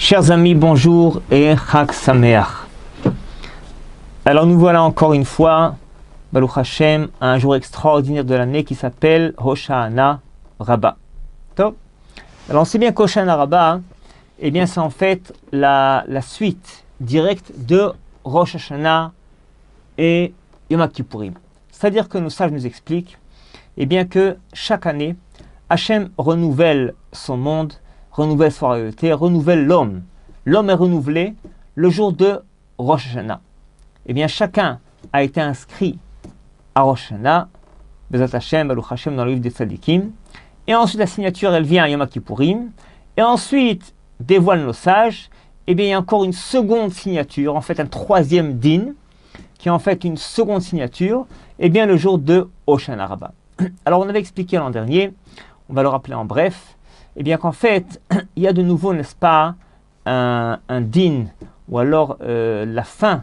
Chers amis, bonjour et Chag Sameach. Alors nous voilà encore une fois, Baruch Hashem, un jour extraordinaire de l'année qui s'appelle Hoshana Rabbah. Top. Alors on sait bien qu'Hoshana Rabbah, eh bien c'est en fait la suite directe de Rosh Hashanah et Yom Kippourim. C'est-à-dire que nos sages nous expliquent eh bien que chaque année, Hachem renouvelle son monde, renouvelle sa royauté, renouvelle l'homme. L'homme est renouvelé le jour de Rosh Hashanah. Eh bien, chacun a été inscrit à Rosh Hashanah, Bezat Hashem, Baruch Hashem, dans le livre des Tzadikim. Et ensuite, la signature, elle vient à Yom Kippourim. Et ensuite, dévoile nos sages. Eh bien, il y a encore une seconde signature, en fait, un troisième din, qui est en fait une seconde signature, eh bien, le jour de Hoshana Rabbah. Alors, on avait expliqué l'an dernier, on va le rappeler en bref, eh bien qu'en fait, il y a de nouveau, n'est-ce pas, un din, ou alors la fin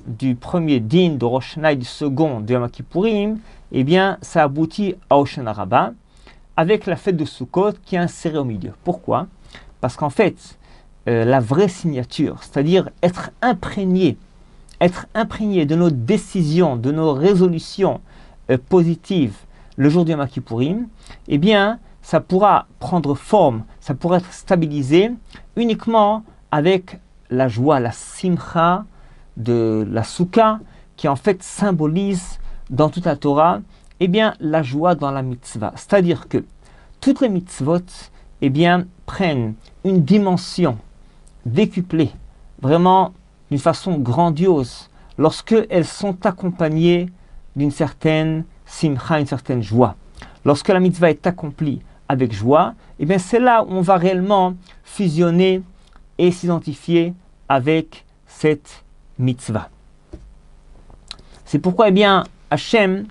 du premier din de Rosh Hashanah et du second de Yom Kippourim, eh bien, ça aboutit à Hoshana Rabbah, avec la fête de Sukkot qui est insérée au milieu. Pourquoi? Parce qu'en fait, la vraie signature, c'est-à-dire être imprégné de nos décisions, de nos résolutions positives le jour du Yom Kippourim, eh bien, ça pourra prendre forme, ça pourra être stabilisé uniquement avec la joie, la simcha de la soukha, qui en fait symbolise dans toute la Torah, eh bien, la joie dans la mitzvah. C'est-à-dire que toutes les mitzvot, eh bien, prennent une dimension décuplée, vraiment d'une façon grandiose, lorsque elles sont accompagnées d'une certaine simcha, une certaine joie. Lorsque la mitzvah est accomplie avec joie, eh bien c'est là où on va réellement fusionner et s'identifier avec cette mitzvah. C'est pourquoi eh bien Hachem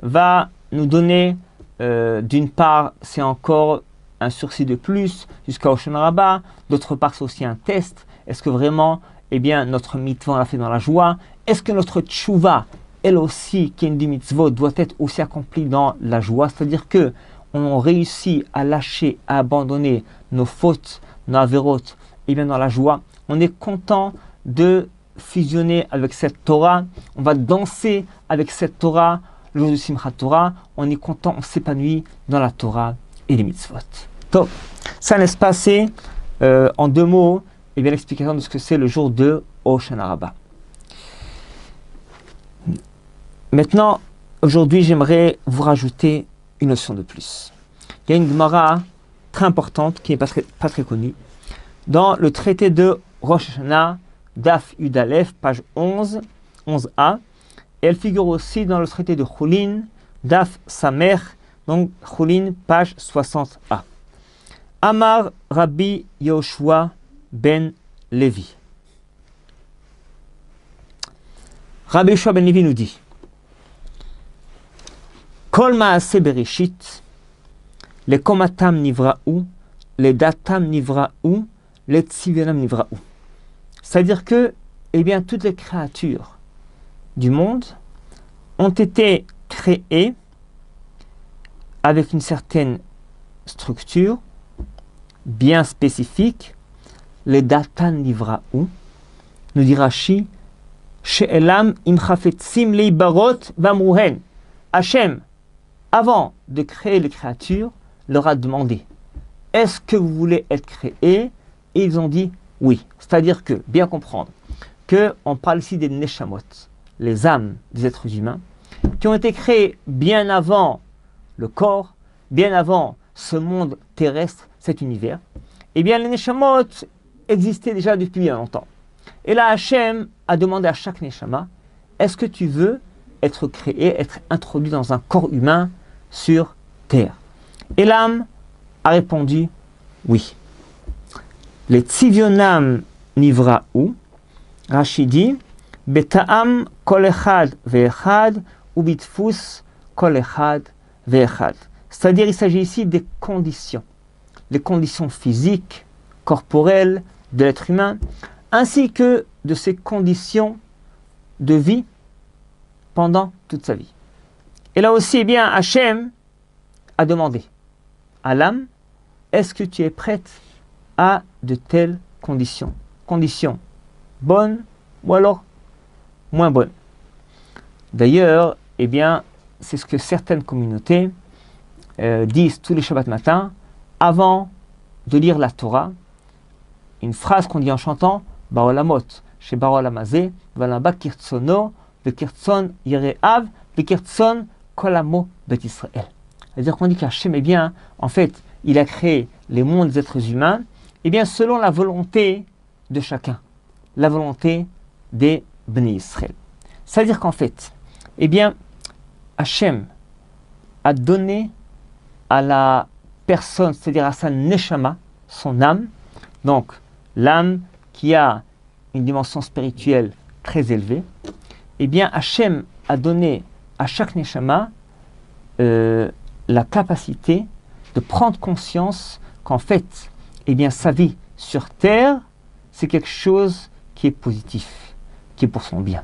va nous donner, d'une part, c'est encore un sursis de plus jusqu'à Hoshana Rabbah, d'autre part c'est aussi un test. Est-ce que vraiment eh bien, notre mitzvah on l'a fait dans la joie? Est-ce que notre tchouva, elle aussi, qui est une du mitzvot, doit être aussi accomplie dans la joie? C'est-à-dire que on réussit à lâcher, à abandonner nos fautes, nos avérotes, et bien dans la joie. On est content de fusionner avec cette Torah. On va danser avec cette Torah le jour du Simchat Torah. On est content, on s'épanouit dans la Torah et les mitzvot. Donc, ça n'est pas assez, en deux mots, et bien l'explication de ce que c'est le jour de Hoshana Rabbah. Maintenant, aujourd'hui, j'aimerais vous rajouter une notion de plus. Il y a une Gemara très importante qui n'est pas très connue. Dans le traité de Rosh Hashanah, Daf Yud Aleph, page 11, 11a, et elle figure aussi dans le traité de Chulin, Daf Samer, donc Chulin, page 60a. Amar Rabbi Yoshua ben Levi. Rabbi Yoshua ben Levi nous dit: Kol maaseh bereshit, le komatam nivra'u, le datam nivra'u, le tzivionam nivra'u. C'est-à-dire que, eh bien, toutes les créatures du monde ont été créées avec une certaine structure bien spécifique. Le datam nivra'u, nous dit Rashi, she'elam im chafetzim leibarot vamruhen. Hachem, avant de créer les créatures, leur a demandé: est-ce que vous voulez être créés? Et ils ont dit oui. C'est-à-dire que, bien comprendre, qu'on parle ici des neshamot, les âmes des êtres humains, qui ont été créés bien avant le corps, bien avant ce monde terrestre, cet univers. Eh bien, les neshamot existaient déjà depuis bien longtemps. Et là, Hachem a demandé à chaque neshama: est-ce que tu veux être créé, être introduit dans un corps humain sur terre? Et l'âme a répondu oui. Les tzivionam nivra'u, Rashi dit, beta'am kol echad ve'echad, ou bitfus kol echad ve'echad. C'est-à-dire, il s'agit ici des conditions, les conditions physiques, corporelles de l'être humain, ainsi que de ses conditions de vie pendant toute sa vie. Et là aussi, eh bien, Hachem a demandé à l'âme: est-ce que tu es prête à de telles conditions. Conditions bonnes ou alors moins bonnes. D'ailleurs, eh bien, c'est ce que certaines communautés disent tous les Shabbat matin, avant de lire la Torah, une phrase qu'on dit en chantant, Baolamot, chez Baolamazé, Valamba Kirtsono, Vekirtson Yereav, Vekirtson Kolamo Bet Israël. C'est-à-dire qu'on dit qu'Hachem, eh bien, en fait, il a créé les mondes des êtres humains, eh bien, selon la volonté de chacun, la volonté des Bnei Israël. C'est-à-dire qu'en fait, eh bien, Hachem a donné à la personne, c'est-à-dire à sa neshama, son âme, donc l'âme qui a une dimension spirituelle très élevée, eh bien Hachem a donné à chaque neshama la capacité de prendre conscience qu'en fait, eh bien sa vie sur terre, c'est quelque chose qui est positif, qui est pour son bien,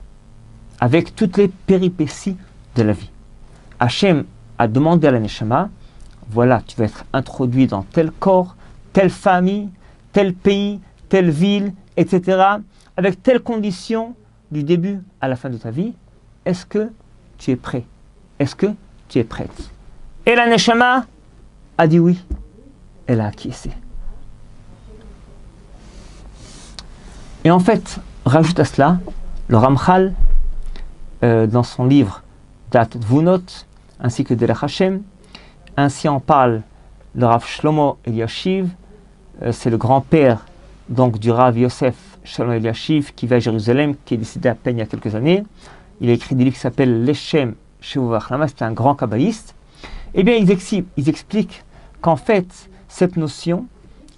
avec toutes les péripéties de la vie. Hachem a demandé à la neshama, voilà, tu vas être introduit dans tel corps, telle famille, tel pays, telle ville, etc., avec telle condition du début à la fin de ta vie. Est-ce que tu es prêt? Est-ce que tu es prête? Et la neshama a dit oui. Elle a acquiescé. Et en fait, rajoute à cela, le Ramchal, dans son livre Dat Vunot, ainsi que Derech Hashem, ainsi en parle le Rav Shlomo Eliashiv, c'est le grand-père donc du Rav Yosef Shlomo Eliashiv qui va à Jérusalem, qui est décédé à peine il y a quelques années. Il a écrit des livres qui s'appellent Leshem Shevu Achlama, c'est un grand kabbaliste. Eh bien, ils expliquent qu'en fait, cette notion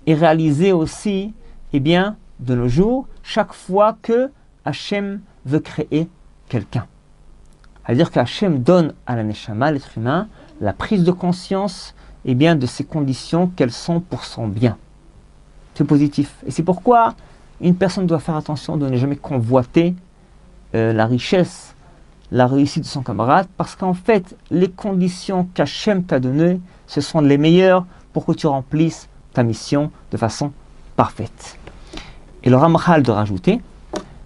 est réalisée aussi, eh bien, de nos jours, chaque fois que Hachem veut créer quelqu'un. C'est-à-dire qu'Hachem donne à la neshama, l'être humain, la prise de conscience eh bien, de ces conditions qu'elles sont pour son bien. C'est positif. Et c'est pourquoi une personne doit faire attention de ne jamais convoiter la richesse, la réussite de son camarade, parce qu'en fait, les conditions qu'Hachem t'a données, ce sont les meilleures pour que tu remplisses ta mission de façon parfaite. Et le Ramchal de rajouter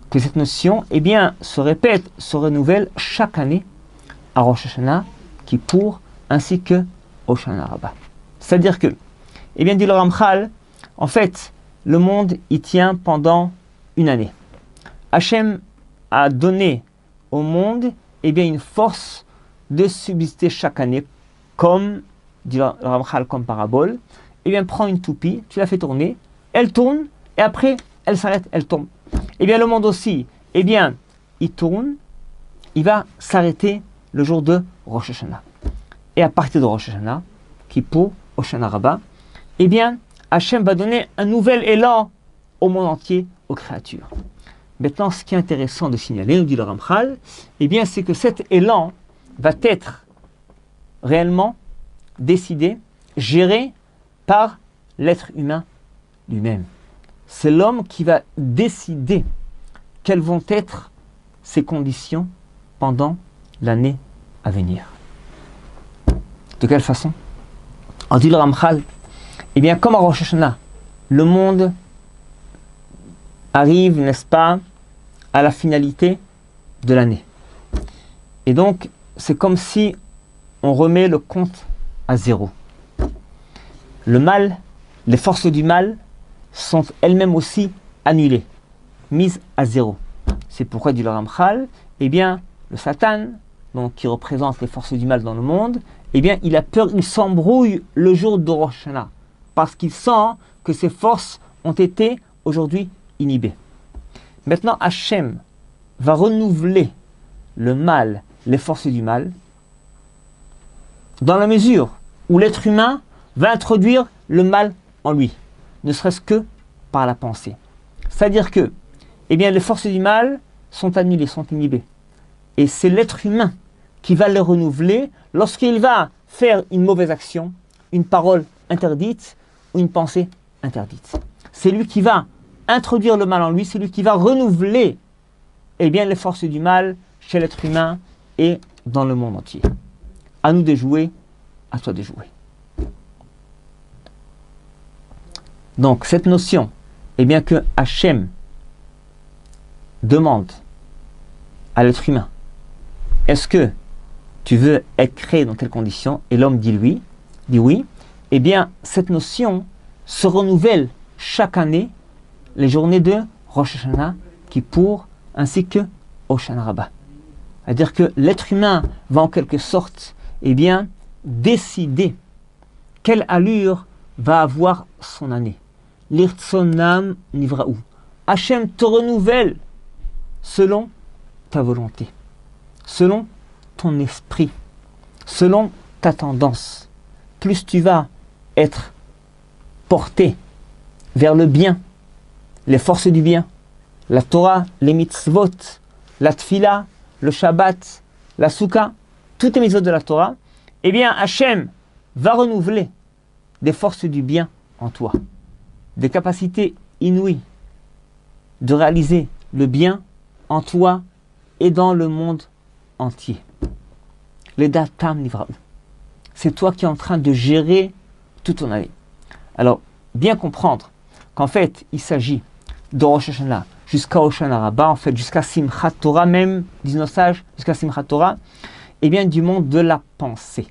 que cette notion eh bien, se répète, se renouvelle chaque année à Rosh Hashanah, Kippour, ainsi que Hoshana Rabbah. C'est-à-dire que, eh bien, dit le Ramchal, en fait, le monde y tient pendant une année. Hachem a donné au monde eh bien, une force de subsister chaque année, comme, dit le Ramchal, comme parabole. Eh bien, prends une toupie, tu la fais tourner, elle tourne, et après, elle s'arrête, elle tombe. Eh bien, le monde aussi, eh bien, il tourne, il va s'arrêter le jour de Rosh Hashanah. Et à partir de Rosh Hashanah, Kippour, Hoshana Rabbah, eh bien, Hachem va donner un nouvel élan au monde entier, aux créatures. Maintenant, ce qui est intéressant de signaler, nous dit le Ramchal, eh bien, c'est que cet élan va être réellement décidé, géré par l'être humain lui-même. C'est l'homme qui va décider quelles vont être ses conditions pendant l'année à venir. De quelle façon? On dit le Ramchal, eh bien, comme à Rosh Hashanah, le monde arrive, n'est-ce pas, à la finalité de l'année. Et donc, c'est comme si on remet le compte à zéro. Le mal, les forces du mal sont elles-mêmes aussi annulées, mises à zéro. C'est pourquoi, dit le Ramchal, eh bien, le Satan, donc, qui représente les forces du mal dans le monde, eh bien, il a peur, il s'embrouille le jour de Rosh Hashanah, parce qu'il sent que ses forces ont été aujourd'hui inhibées. Maintenant, Hachem va renouveler le mal, les forces du mal, dans la mesure où l'être humain va introduire le mal en lui, ne serait-ce que par la pensée. C'est-à-dire que, eh bien, les forces du mal sont annulées, sont inhibées. Et c'est l'être humain qui va les renouveler lorsqu'il va faire une mauvaise action, une parole interdite ou une pensée interdite. C'est lui qui va introduire le mal en lui, c'est lui qui va renouveler eh bien, les forces du mal chez l'être humain et dans le monde entier. À nous de jouer, à toi de jouer. Donc cette notion eh bien que Hachem demande à l'être humain, est-ce que tu veux être créé dans telles conditions? Et l'homme dit oui, eh bien cette notion se renouvelle chaque année, les journées de Rosh Hashanah, Kippour, ainsi que Hoshana Rabbah. C'est-à-dire que l'être humain va en quelque sorte, eh bien, décider quelle allure va avoir son année. L'irtsonam nivraou. Hachem te renouvelle selon ta volonté, selon ton esprit, selon ta tendance. Plus tu vas être porté vers le bien, les forces du bien, la Torah, les mitzvot, la tfila, le Shabbat, la Souka, toutes les mitzvot de la Torah, eh bien Hachem va renouveler des forces du bien en toi, des capacités inouïes de réaliser le bien en toi et dans le monde entier. Les datam nivraou. C'est toi qui es en train de gérer toute ton année. Alors, bien comprendre qu'en fait, il s'agit de Rosh Hashanah jusqu'à Hoshana Rabbah, en fait, jusqu'à Simchat Torah, même, disent nos sages, jusqu'à Simchat Torah, et bien du monde de la pensée.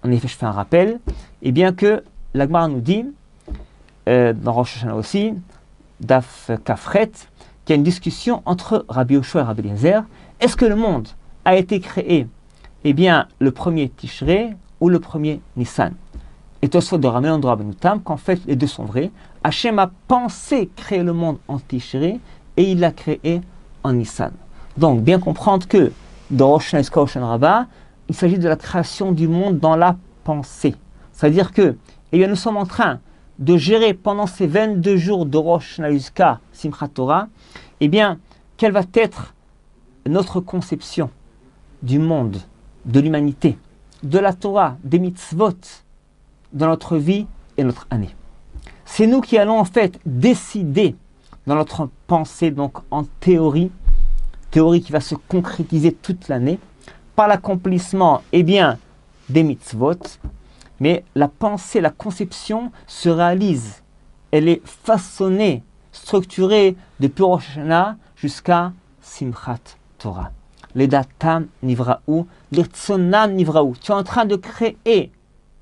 En effet, je fais un rappel, et bien que la Gemara nous dit, dans Rosh Hashanah aussi, Daf Kafret, qu'il y a une discussion entre Rabbi Yoshua et Rabbi Eliezer. Est-ce que le monde a été créé, eh bien, le premier Tishrei ou le premier Nissan? Et Tosfot de Ramelon de Rabbeinu Tam, qu'en fait, les deux sont vrais. Hachem a pensé créer le monde en Tishrei et il l'a créé en Nissan. Donc, bien comprendre que dans Rosh Hashanah jusqu'à Hoshana Rabbah, il s'agit de la création du monde dans la pensée. C'est-à-dire que, eh bien, nous sommes en train de gérer pendant ces 22 jours de Rosh Hashanah jusqu'à Simchat Torah, eh bien, quelle va être notre conception du monde, de l'humanité, de la Torah, des mitzvot, dans notre vie et notre année. C'est nous qui allons en fait décider dans notre pensée, donc en théorie qui va se concrétiser toute l'année, par l'accomplissement, eh bien, des mitzvot, mais la pensée, la conception se réalise. Elle est façonnée, structurée depuis Rosh Hashanah jusqu'à Simchat Torah. Les datam nivraou, l'irtsonam nivraou. Tu es en train de créer,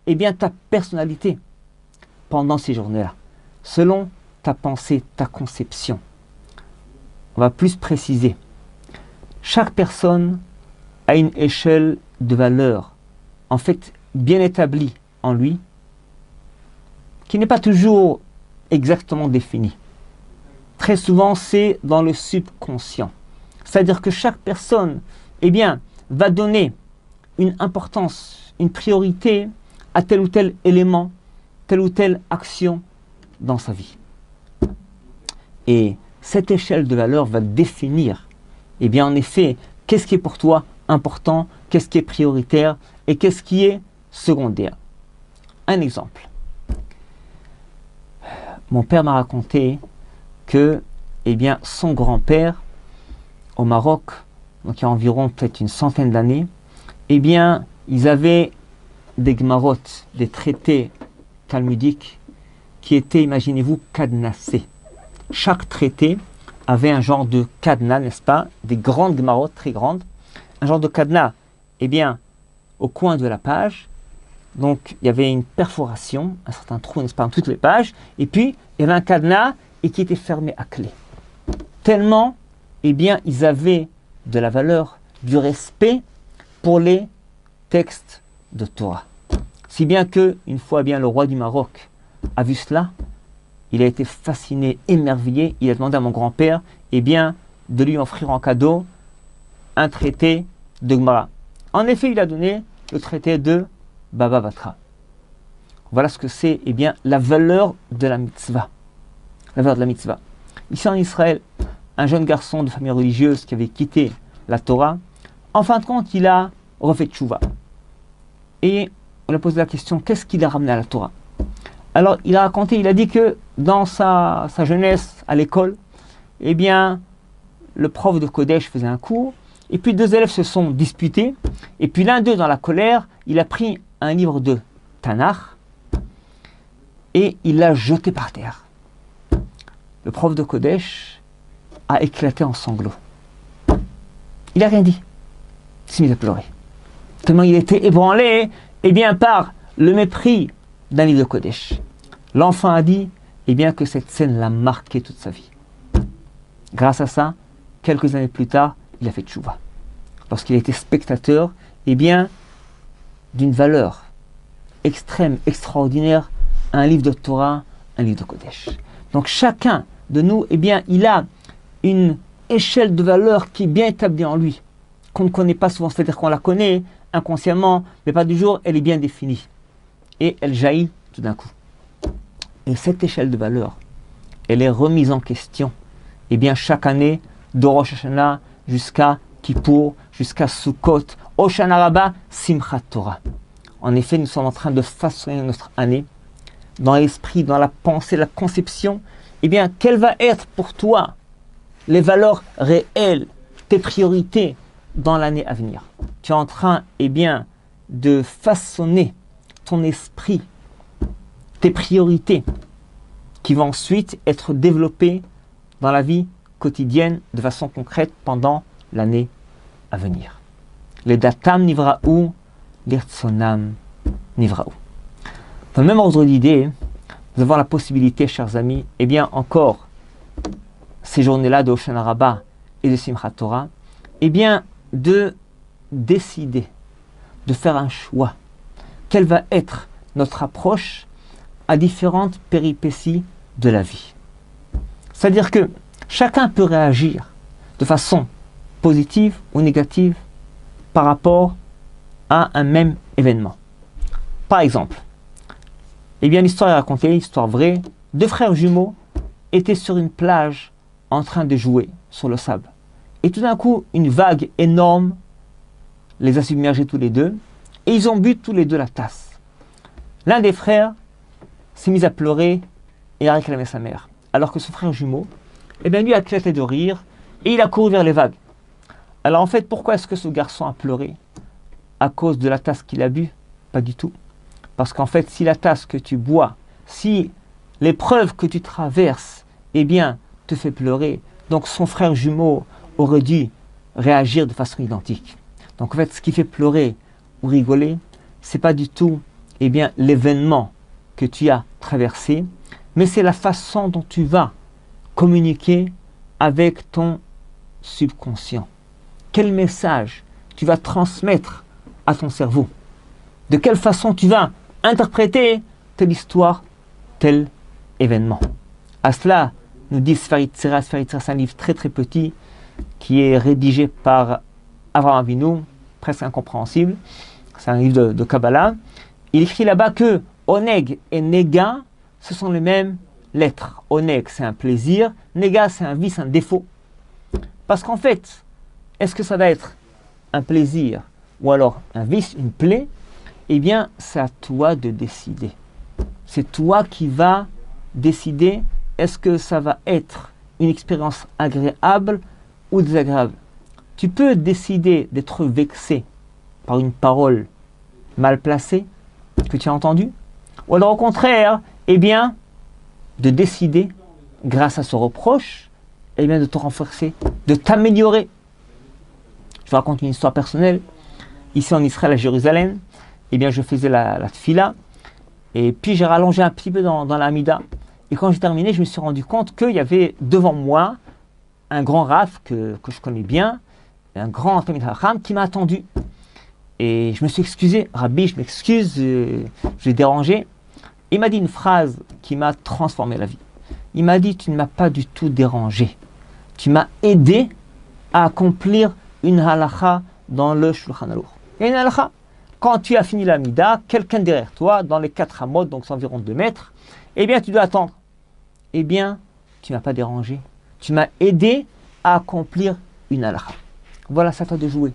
eh bien, ta personnalité pendant ces journées-là, selon ta pensée, ta conception. On va plus préciser. Chaque personne a une échelle de valeur, en fait, bien établie en lui, qui n'est pas toujours exactement définie. Très souvent, c'est dans le subconscient. C'est-à-dire que chaque personne, eh bien, va donner une importance, une priorité à tel ou tel élément, telle ou telle action dans sa vie. Et cette échelle de valeur va définir, eh bien, en effet, qu'est-ce qui est pour toi important, qu'est-ce qui est prioritaire et qu'est-ce qui est secondaire. Un exemple. Mon père m'a raconté que, eh bien, son grand-père, au Maroc, donc il y a environ peut-être une centaine d'années, eh bien, ils avaient des Gemarot, des traités talmudiques qui étaient, imaginez-vous, cadenassés. Chaque traité avait un genre de cadenas, n'est-ce pas? Des grandes Gemarot, très grandes. Un genre de cadenas, eh bien, au coin de la page. Donc, il y avait une perforation, un certain trou, n'est-ce pas, dans toutes les pages. Et puis, il y avait un cadenas et qui était fermé à clé. Tellement, eh bien, ils avaient de la valeur, du respect pour les textes de Torah. Si bien que, une fois bien le roi du Maroc a vu cela, il a été fasciné, émerveillé. Il a demandé à mon grand-père, eh bien, de lui offrir en cadeau un traité de Gemara. En effet, il a donné le traité de Baba Batra. Voilà ce que c'est, eh bien, la valeur de la mitzvah. La valeur de la mitzvah. Ici en Israël, un jeune garçon de famille religieuse qui avait quitté la Torah, en fin de compte, il a refait tchouva. Et on lui a posé la question, qu'est-ce qui l'a ramené à la Torah? Alors, il a raconté, il a dit que dans sa jeunesse à l'école, eh bien, le prof de Kodesh faisait un cours, et puis deux élèves se sont disputés, et puis l'un d'eux, dans la colère, il a pris un livre de Tanakh, et il l'a jeté par terre. le prof de Kodesh a éclaté en sanglots. Il n'a rien dit. Il s'est mis à pleurer. Tellement il était ébranlé, eh bien, par le mépris d'un livre de Kodesh. L'enfant a dit, eh bien, que cette scène l'a marqué toute sa vie. Grâce à ça, quelques années plus tard, il a fait tchouva. Lorsqu'il a été spectateur, eh bien, d'une valeur extrême, extraordinaire, un livre de Torah, un livre de Kodesh. Donc chacun de nous, eh bien, il a une échelle de valeur qui est bien établie en lui, qu'on ne connaît pas souvent, c'est-à-dire qu'on la connaît inconsciemment, mais pas du jour, elle est bien définie. Et elle jaillit tout d'un coup. Et cette échelle de valeur, elle est remise en question, eh bien, chaque année, de Rosh Hashanah jusqu'à Kippour, jusqu'à Sukkot, Hoshana Rabbah, Simchat Torah. En effet, nous sommes en train de façonner notre année dans l'esprit, dans la pensée, la conception. Eh bien, quelles vont être pour toi les valeurs réelles, tes priorités dans l'année à venir? Tu es en train, eh bien, de façonner ton esprit, tes priorités, qui vont ensuite être développées dans la vie quotidienne de façon concrète pendant l'année à venir. Les datam nivra'u, l'irtsonam nivra'u. Dans le même ordre d'idée, nous avons la possibilité, chers amis, eh bien encore, ces journées-là de Hoshana Rabbah et de Simchat Torah, eh bien, de décider, de faire un choix. Quelle va être notre approche à différentes péripéties de la vie? C'est-à-dire que chacun peut réagir de façon positive ou négative par rapport à un même événement. Par exemple, eh bien, l'histoire est racontée, histoire vraie, deux frères jumeaux étaient sur une plage en train de jouer sur le sable. Et tout d'un coup, une vague énorme les a submergés tous les deux et ils ont bu tous les deux la tasse. L'un des frères s'est mis à pleurer et a réclamé sa mère. Alors que son frère jumeau, eh bien, lui a éclaté de rire et il a couru vers les vagues. Alors en fait, pourquoi est-ce que ce garçon a pleuré? À cause de la tasse qu'il a bu? Pas du tout. Parce qu'en fait, si la tasse que tu bois, si l'épreuve que tu traverses, eh bien, te fait pleurer, donc son frère jumeau aurait dû réagir de façon identique. Donc en fait, ce qui fait pleurer ou rigoler, c'est pas du tout, eh bien, l'événement que tu as traversé, mais c'est la façon dont tu vas communiquer avec ton subconscient. Quel message tu vas transmettre à ton cerveau? De quelle façon tu vas interpréter telle histoire, tel événement? À cela, nous dit Sefer Yetzirah. Sefer Yetzirah, c'est un livre très très petit qui est rédigé par Avraham Avinu, presque incompréhensible. C'est un livre de Kabbalah. Il écrit là-bas que Oneg et Nega, ce sont les mêmes lettres. Oneg, c'est un plaisir. Nega, c'est un vice, un défaut. Parce qu'en fait, est-ce que ça va être un plaisir ou alors un vice, une plaie? Eh bien, c'est à toi de décider. C'est toi qui vas décider est-ce que ça va être une expérience agréable ou désagréable. Tu peux décider d'être vexé par une parole mal placée que tu as entendue, ou alors au contraire, eh bien, de décider, grâce à ce reproche, eh bien, de te renforcer, de t'améliorer. Je vous raconte une histoire personnelle. Ici en Israël, à Jérusalem, eh bien, je faisais la tfila, et puis j'ai rallongé un petit peu dans la Hamida. Et quand j'ai terminé, je me suis rendu compte qu'il y avait devant moi un grand Rav que je connais bien, un grand Talmid Chacham qui m'a attendu. Et je me suis excusé, Rabbi, je m'excuse, je l'ai dérangé. Il m'a dit une phrase qui m'a transformé la vie. Il m'a dit, tu ne m'as pas du tout dérangé. Tu m'as aidé à accomplir une halakha dans le Shulchan Aruch. Il y a une halakha. Quand tu as fini la Mida, quelqu'un derrière toi, dans les 4 amot, donc c'est environ 2 mètres, eh bien tu dois attendre. Eh bien, tu ne m'as pas dérangé. Tu m'as aidé à accomplir une halakha. Voilà, c'est à toi de jouer.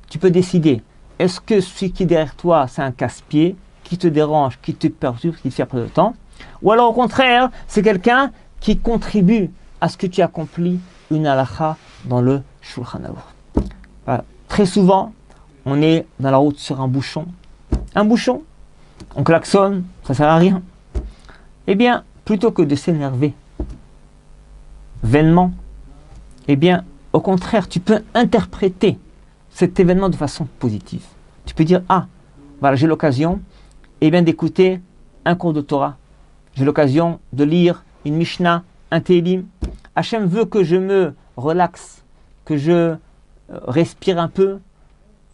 Tu peux décider, est-ce que celui qui est derrière toi, c'est un casse-pied, qui te dérange, qui te perturbe, qui te fait perdre de temps, ou alors au contraire, c'est quelqu'un qui contribue à ce que tu accomplis une halakha dans le Shulchan Aruch. Voilà. Très souvent, on est dans la route sur un bouchon, on klaxonne, ça ne sert à rien. Eh bien, plutôt que de s'énerver, événement, eh bien, au contraire, tu peux interpréter cet événement de façon positive. Tu peux dire, ah, voilà, j'ai l'occasion, eh bien, d'écouter un cours de Torah. J'ai l'occasion de lire une Mishnah, un Tehillim. Hachem veut que je me relaxe, que je respire un peu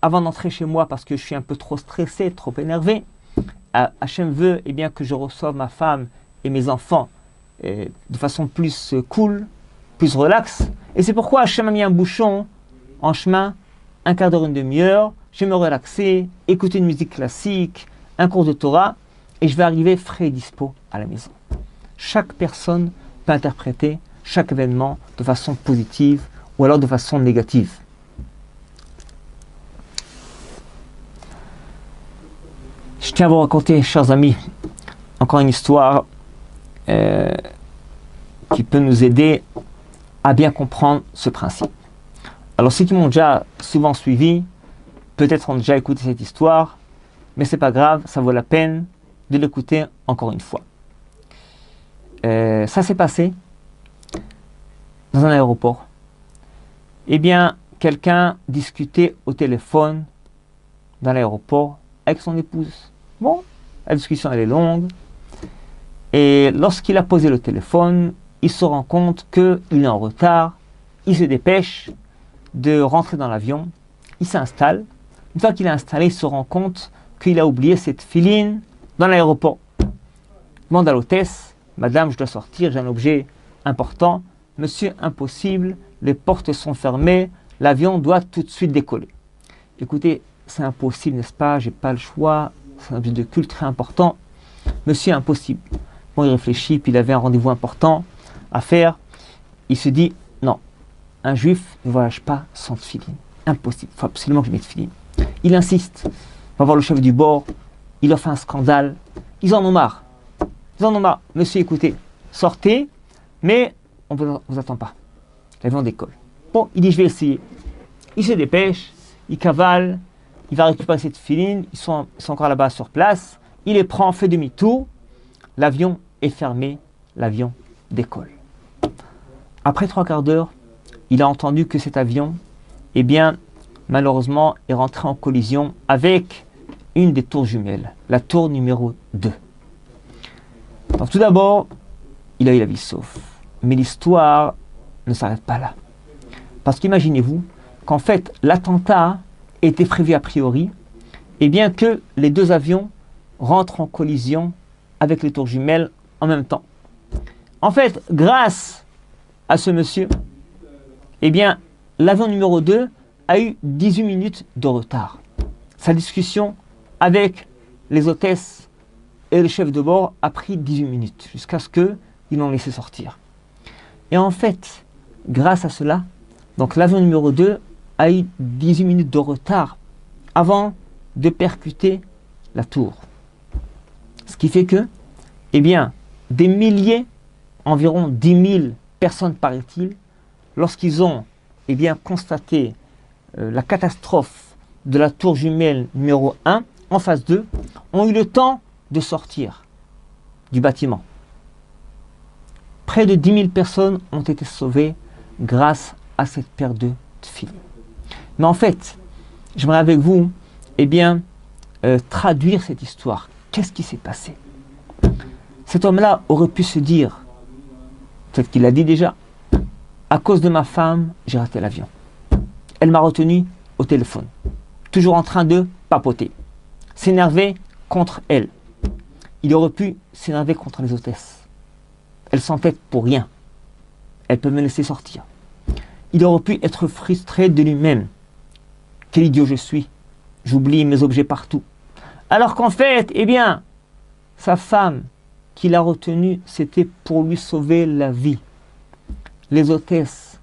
avant d'entrer chez moi parce que je suis un peu trop stressé, trop énervé. Hachem veut eh bien, que je reçoive ma femme et mes enfants de façon plus cool, plus relax. Et c'est pourquoi Hachem a mis un bouchon en chemin, un quart d'heure, une demi-heure. Je vais me relaxer, écouter une musique classique, un cours de Torah, et je vais arriver frais et dispo à la maison. Chaque personne peut interpréter chaque événement de façon positive ou alors de façon négative. Je tiens à vous raconter, chers amis, encore une histoire qui peut nous aider à bien comprendre ce principe. Alors, ceux qui m'ont déjà souvent suivi, peut-être ont déjà écouté cette histoire, mais c'est pas grave, ça vaut la peine de l'écouter encore une fois. Ça s'est passé dans un aéroport. Eh bien, quelqu'un discutait au téléphone dans l'aéroport avec son épouse. Bon, la discussion elle est longue. Et lorsqu'il a posé le téléphone, il se rend compte qu'il est en retard. Il se dépêche de rentrer dans l'avion. Il s'installe. Une fois qu'il est installé, il se rend compte qu'il a oublié cette filine dans l'aéroport. Il demande à l'hôtesse, Madame, je dois sortir, j'ai un objet important. Monsieur, impossible, les portes sont fermées, l'avion doit tout de suite décoller. Écoutez, c'est impossible, n'est-ce pas? J'ai pas le choix, c'est un objet de culte très important. Monsieur, impossible. Bon, il réfléchit, puis il avait un rendez-vous important à faire. Il se dit, non, un juif ne voyage pas sans tefilin. Impossible, il faut absolument que je mette tefilin. Il insiste, va voir le chef du bord, il leur fait un scandale. Ils en ont marre. Ils en ont marre. Monsieur, écoutez, sortez, mais on ne vous attend pas. L'avion décolle. Bon, il dit, je vais essayer. Il se dépêche, il cavale, il va récupérer cette filine, ils sont encore là-bas sur place, il les prend, fait demi-tour, l'avion est fermé, l'avion décolle. Après 3 quarts d'heure, il a entendu que cet avion, eh bien, malheureusement, est rentré en collision avec une des tours jumelles, la tour numéro 2. Donc tout d'abord, il a eu la vie sauve. Mais l'histoire ne s'arrête pas là. Parce qu'imaginez-vous qu'en fait, l'attentat était prévu a priori, et bien que les 2 avions rentrent en collision avec les tours jumelles en même temps. En fait, grâce à ce monsieur, eh bien, l'avion numéro 2 a eu 18 minutes de retard. Sa discussion avec les hôtesses et le chef de bord a pris 18 minutes, jusqu'à ce qu'ils l'ont laissé sortir. Et en fait, grâce à cela, donc l'avion numéro 2 a eu 18 minutes de retard avant de percuter la tour. Ce qui fait que, eh bien, des milliers, environ 10 000 personnes, paraît-il, lorsqu'ils ont eh bien, constaté la catastrophe de la tour jumelle numéro 1, en phase 2, ont eu le temps de sortir du bâtiment. Près de 10 000 personnes ont été sauvées grâce à cette paire de tefilin. Mais en fait, j'aimerais avec vous eh bien, traduire cette histoire. Qu'est-ce qui s'est passé? Cet homme-là aurait pu se dire, peut-être qu'il l'a dit déjà, à cause de ma femme, j'ai raté l'avion. Elle m'a retenu au téléphone, toujours en train de papoter, s'énerver contre elle. Il aurait pu s'énerver contre les hôtesses. Elles s'entêtent pour rien. Elles peuvent me laisser sortir. Il aurait pu être frustré de lui-même. Quel idiot je suis. J'oublie mes objets partout. Alors qu'en fait, eh bien, sa femme qui l'a retenu, c'était pour lui sauver la vie. Les hôtesses,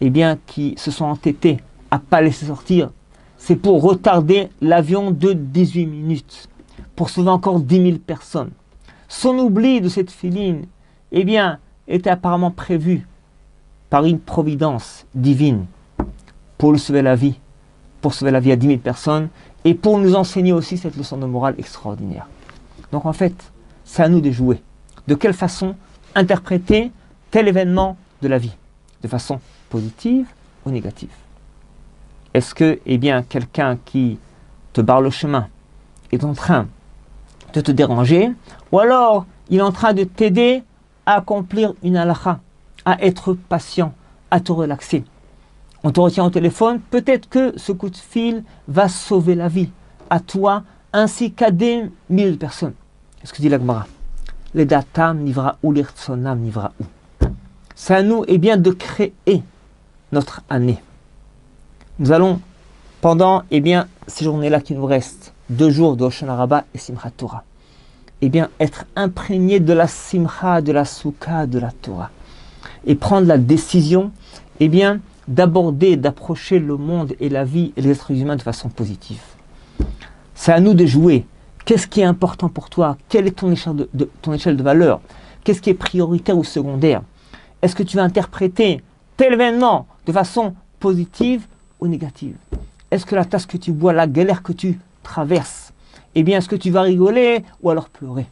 eh bien, qui se sont entêtées à ne pas laisser sortir, c'est pour retarder l'avion de 18 minutes, pour sauver encore 10 000 personnes. Son oubli de cette filine, eh bien, était apparemment prévu par une providence divine pour lui sauver la vie, pour sauver la vie à 10 000 personnes et pour nous enseigner aussi cette leçon de morale extraordinaire. Donc en fait, c'est à nous de jouer. De quelle façon interpréter tel événement de la vie, de façon positive ou négative. Est-ce que, eh bien, quelqu'un qui te barre le chemin est en train de te déranger, ou alors il est en train de t'aider à accomplir une halakha, à être patient, à te relaxer. On te retient au téléphone, peut-être que ce coup de fil va sauver la vie à toi ainsi qu'à des milliers de personnes. C'est ce que dit la Gemara. Les datam nivra ou l'irtsonam nivra ou. C'est à nous, eh bien, de créer notre année. Nous allons, pendant, eh bien, ces journées-là qui nous restent, 2 jours de Hoshana Rabbah et Simchat Torah, eh bien, être imprégné de la Simcha, de la Soukha, de la Torah, et prendre la décision, eh bien, d'aborder, d'approcher le monde et la vie et les êtres humains de façon positive. C'est à nous de jouer. Qu'est-ce qui est important pour toi? Quelle est ton échelle de valeur? Qu'est-ce qui est prioritaire ou secondaire? Est-ce que tu vas interpréter tel événement de façon positive ou négative? Est-ce que la tasse que tu bois, la galère que tu traverses, eh bien, est-ce que tu vas rigoler ou alors pleurer?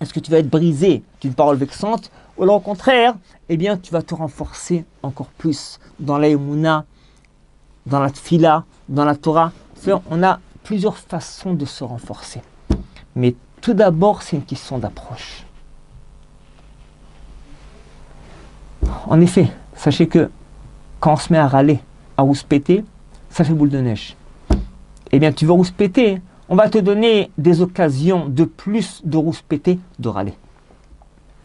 Est-ce que tu vas être brisé d'une parole vexante ou alors au contraire, eh bien, tu vas te renforcer encore plus dans la Emouna, dans la Tfila, dans la Torah? On a plusieurs façons de se renforcer. Mais tout d'abord, c'est une question d'approche. En effet, sachez que quand on se met à râler, à rouspéter, ça fait boule de neige. Eh bien, tu veux rouspéter, on va te donner des occasions de plus de rouspéter, de râler.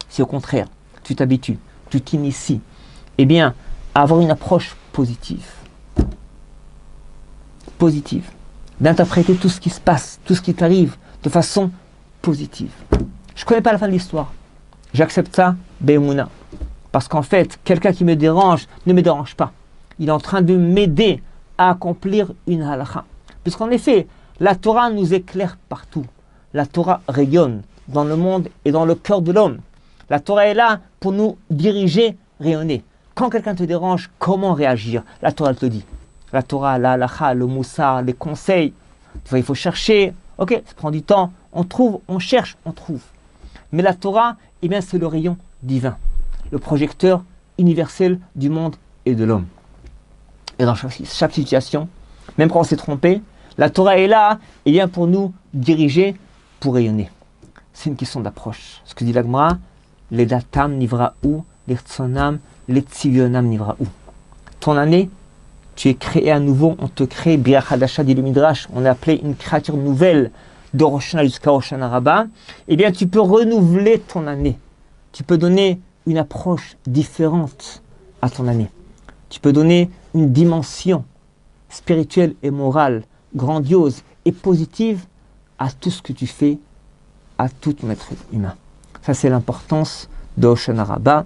Si au contraire, tu t'habitues, tu t'inities, eh bien, à avoir une approche positive. Positive. D'interpréter tout ce qui se passe, tout ce qui t'arrive, de façon positive. Je ne connais pas la fin de l'histoire. J'accepte ça, Be'emouna. Parce qu'en fait, quelqu'un qui me dérange ne me dérange pas. Il est en train de m'aider à accomplir une halakha. Puisqu'en effet, la Torah nous éclaire partout. La Torah rayonne dans le monde et dans le cœur de l'homme. La Torah est là pour nous diriger, rayonner. Quand quelqu'un te dérange, comment réagir? La Torah te dit. La Torah, la halakha, le moussar, les conseils. Il faut chercher. Ok, ça prend du temps. On trouve, on cherche, on trouve. Mais la Torah, eh bien, c'est le rayon divin. Le projecteur universel du monde et de l'homme. Et dans chaque situation, même quand on s'est trompé, la Torah est là, eh bien, pour nous diriger, pour rayonner. C'est une question d'approche. Ce que dit la Gemara, les datam nivra ou, les tsonam, les tzivionam nivra ou. Ton année, tu es créé à nouveau, on te crée, Bria Hadasha dit le Midrash, on est appelé une créature nouvelle de Rosh Hashanah jusqu'à Hoshana Rabbah. Eh bien, tu peux renouveler ton année. Tu peux donner une approche différente à ton année. Tu peux donner une dimension spirituelle et morale grandiose et positive à tout ce que tu fais, à tout ton être humain. Ça, c'est l'importance de Hoshana Rabbah.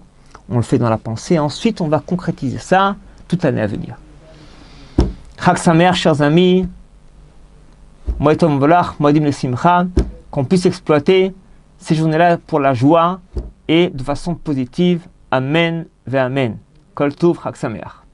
On le fait dans la pensée. Ensuite, on va concrétiser ça toute l'année à venir. Chag Sameach, chers amis, Moed Tov Volach, Moedim le Simcha, qu'on puisse exploiter ces journées-là pour la joie et de façon positive. Amen ve Amen. Kol Tov, Chag Sameach.